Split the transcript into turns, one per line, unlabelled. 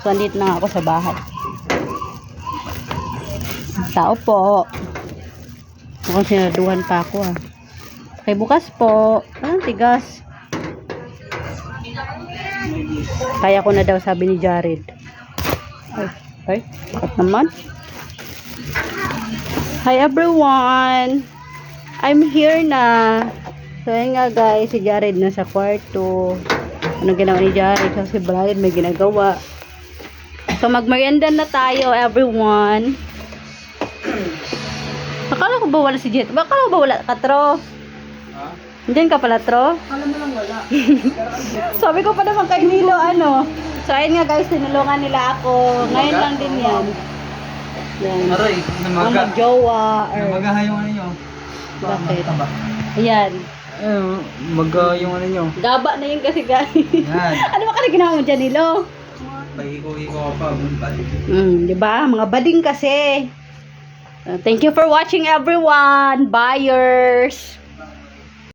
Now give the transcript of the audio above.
So, andito na ako sa bahay. Tao po. Mukhang sinaduhan pa ako ah. Okay, bukas po. Ah, tigas. Kaya ko na daw, sabi ni Jared. Ay, bakit naman? Hi everyone! I'm here na. So, yun nga guys, si Jared na sa kwarto. Anong ginawa ni Jared? So, si Brian may ginagawa. So, magmerienda na tayo, everyone. Akala ko ba wala si Jet? Akala ko ba wala ka, Tro?
Ha?
Diyan ka pala, Tro?
Akala mo lang wala.
Sabi ko pa naman kay Nilo, ano. So, ayun nga guys, tinulungan nila ako. Ngayon lang din yan. Yan.
Aray,
Ang
namaga.
magjowa. Or,
Namaga yung ano nyo.
bakit? Ayan.
Maga yung ano nyo.
Gaba na yun kasi guys.
Yan.
Ano ba kasi ginawa mo dyan, Nilo?
Pahiko-hiko pa, buntay.
Diba? Mga bading kasi. Thank you for watching everyone. Buyers.